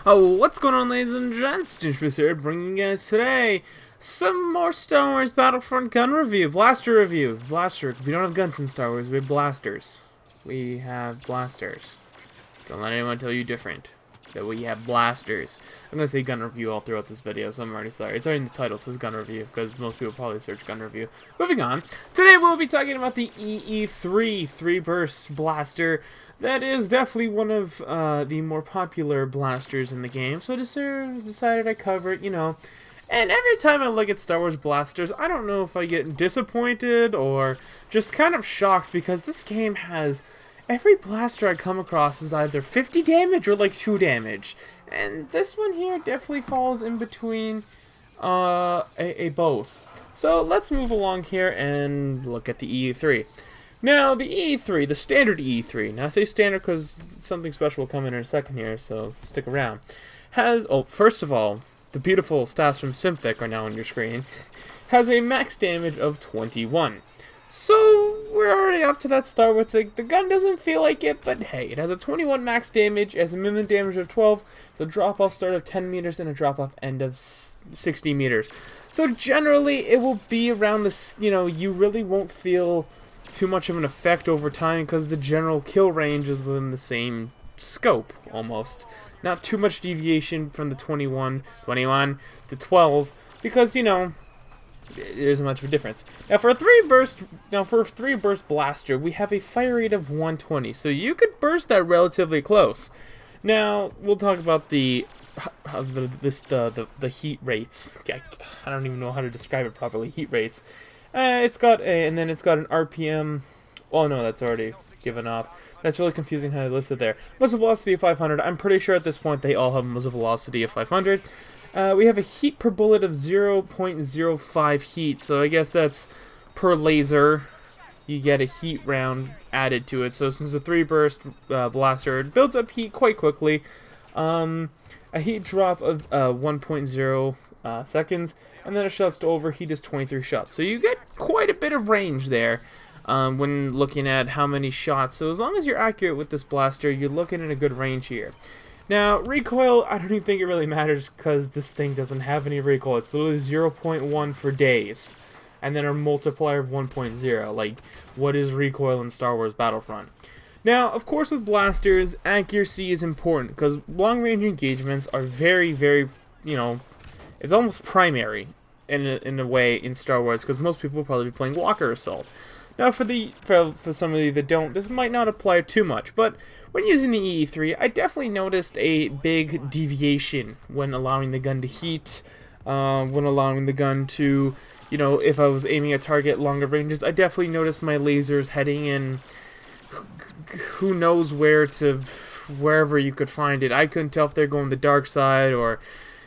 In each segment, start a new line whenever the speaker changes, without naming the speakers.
Oh, what's going on, ladies and gents? Stinchbus here, bringing you guys today some more Star Wars Battlefront gun review, blaster review. Blaster. We don't have guns in Star Wars, we have blasters. We have blasters. Don't let anyone tell you different. That we have blasters. I'm gonna say gun review all throughout this video, so I'm already sorry. It's already in the title, so it's gun review, because most people probably search gun review. Moving on. Today we'll be talking about the EE-3 3-burst blaster. That is definitely one of the more popular blasters in the game, so I decided I'd cover it, you know. And every time I look at Star Wars blasters, I don't know if I get disappointed or just kind of shocked, because this game has... every blaster I come across is either 50 damage or like 2 damage. And this one here definitely falls in between a both. So let's move along here and look at the EE-3. Now, the EE-3, the standard EE-3, now I say standard because something special will come in a second here, so stick around, has, oh, first of all, the beautiful stats from Synthic are now on your screen, has a max damage of 21. So, we're already up to that start with like, the gun doesn't feel like it, but hey, it has a 21 max damage, it has a minimum damage of 12, so drop-off start of 10 meters and a drop-off end of 60 meters. So generally, it will be around this, you know, you really won't feel too much of an effect over time because the general kill range is within the same scope, almost. Not too much deviation from the 21 to 12, because, you know, there isn't much of a difference. Now for a 3-burst blaster, we have a fire rate of 120, so you could burst that relatively close. Now we'll talk about the heat rates. I don't even know how to describe it properly. Heat rates. It's got an RPM. Oh no, that's already given off. That's really confusing how I listed there. Muzzle velocity of 500. I'm pretty sure at this point they all have muzzle velocity of 500. We have a heat per bullet of 0.05 heat, so I guess that's per laser. You get a heat round added to it. So since it's a 3-burst blaster, it builds up heat quite quickly. A heat drop of 1.0 seconds, and then it shots to overheat is 23 shots. So you get quite a bit of range there when looking at how many shots. So as long as you're accurate with this blaster, you're looking at a good range here. Now, recoil, I don't even think it really matters because this thing doesn't have any recoil. It's literally 0.1 for days, and then a multiplier of 1.0. Like, what is recoil in Star Wars Battlefront? Now, of course, with blasters, accuracy is important because long-range engagements are very, very, you know, it's almost primary in a way in Star Wars because most people will probably be playing Walker Assault. Now, for some of you that don't, this might not apply too much, but when using the EE-3, I definitely noticed a big deviation when allowing the gun to heat, when allowing the gun to, you know, if I was aiming at target longer ranges, I definitely noticed my lasers heading in who knows where to, wherever you could find it. I couldn't tell if they're going the dark side or,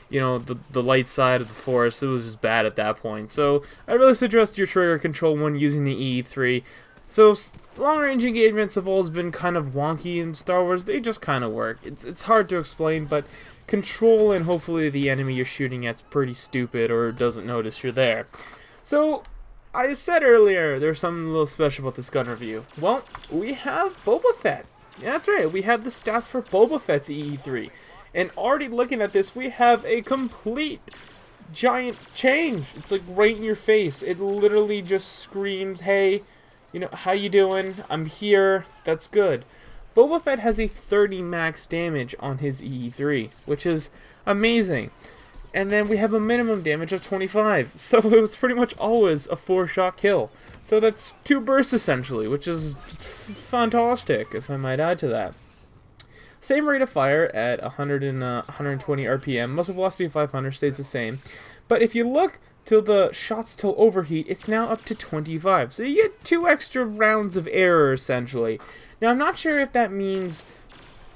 you know, the light side of the forest. It was just bad at that point. So I really suggest your trigger control when using the EE-3. So long-range engagements have always been kind of wonky in Star Wars. They just kind of work. It's hard to explain, but control and hopefully the enemy you're shooting at's pretty stupid or doesn't notice you're there. So I said earlier there's something a little special about this gun review. Well, we have Boba Fett. Yeah, that's right. We have the stats for Boba Fett's EE-3. And already looking at this, we have a complete giant change. It's like right in your face. It literally just screams, hey, you know, how you doing? I'm here. That's good. Boba Fett has a 30 max damage on his EE-3, which is amazing. And then we have a minimum damage of 25. So it was pretty much always a 4-shot kill. So that's 2 bursts essentially, which is fantastic, if I might add to that. Same rate of fire at 120 RPM. Muzzle velocity of 500 stays the same. But if you look till the shots till overheat, it's now up to 25. So you get 2 extra rounds of error, essentially. Now, I'm not sure if that means,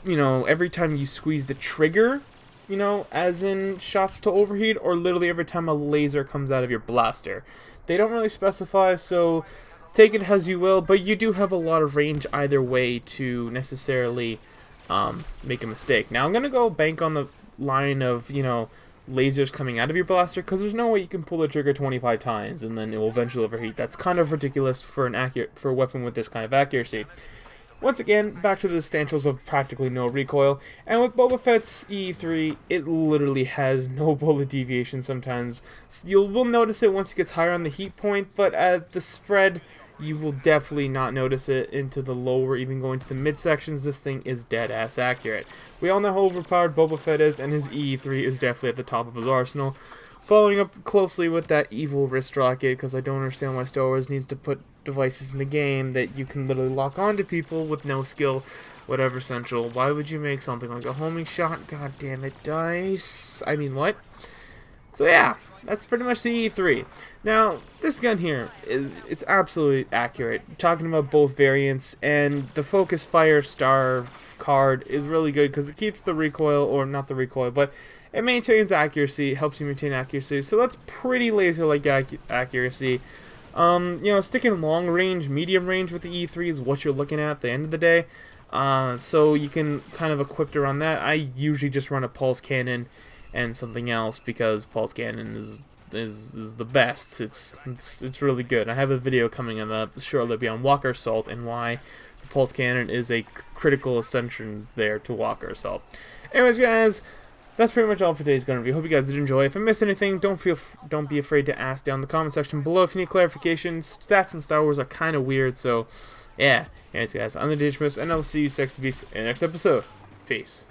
you know, every time you squeeze the trigger, you know, as in shots to overheat, or literally every time a laser comes out of your blaster. They don't really specify, so take it as you will, but you do have a lot of range either way to necessarily make a mistake. Now I'm gonna go bank on the line of, you know, lasers coming out of your blaster, because there's no way you can pull the trigger 25 times and then it will eventually overheat. That's kind of ridiculous for a weapon with this kind of accuracy. Once again, back to the substantials of practically no recoil, and with Boba Fett's EE-3, it literally has no bullet deviation sometimes. So you will notice it once it gets higher on the heat point, but at the spread, you will definitely not notice it into the lower, even going to the mid-sections. This thing is dead-ass accurate. We all know how overpowered Boba Fett is, and his EE-3 is definitely at the top of his arsenal. Following up closely with that evil wrist rocket, because I don't understand why Star Wars needs to put devices in the game that you can literally lock onto people with no skill, whatever central. Why would you make something like a homing shot? God damn it, dice. I mean, what? So yeah, that's pretty much the E3. Now, this gun here it's absolutely accurate. Talking about both variants, and the Focus Fire Star card is really good because it keeps the recoil, or not the recoil, but it maintains accuracy, helps you maintain accuracy. So that's pretty laser-like accuracy. You know, sticking long range, medium range with the E3 is what you're looking at the end of the day. So you can kind of equip it around that. I usually just run a pulse cannon and something else because pulse cannon is the best. It's really good. I have a video coming up shortly on Walker Assault and why the pulse cannon is a critical ascension there to Walker Assault. Anyways, guys, that's pretty much all for today's gun review. Hope you guys did enjoy. If I missed anything, don't be afraid to ask down in the comment section below if you need clarifications. Stats in Star Wars are kind of weird, so yeah. Anyways, guys, I'm the Digitimus, and I'll see you sexy beasts in the next episode. Peace.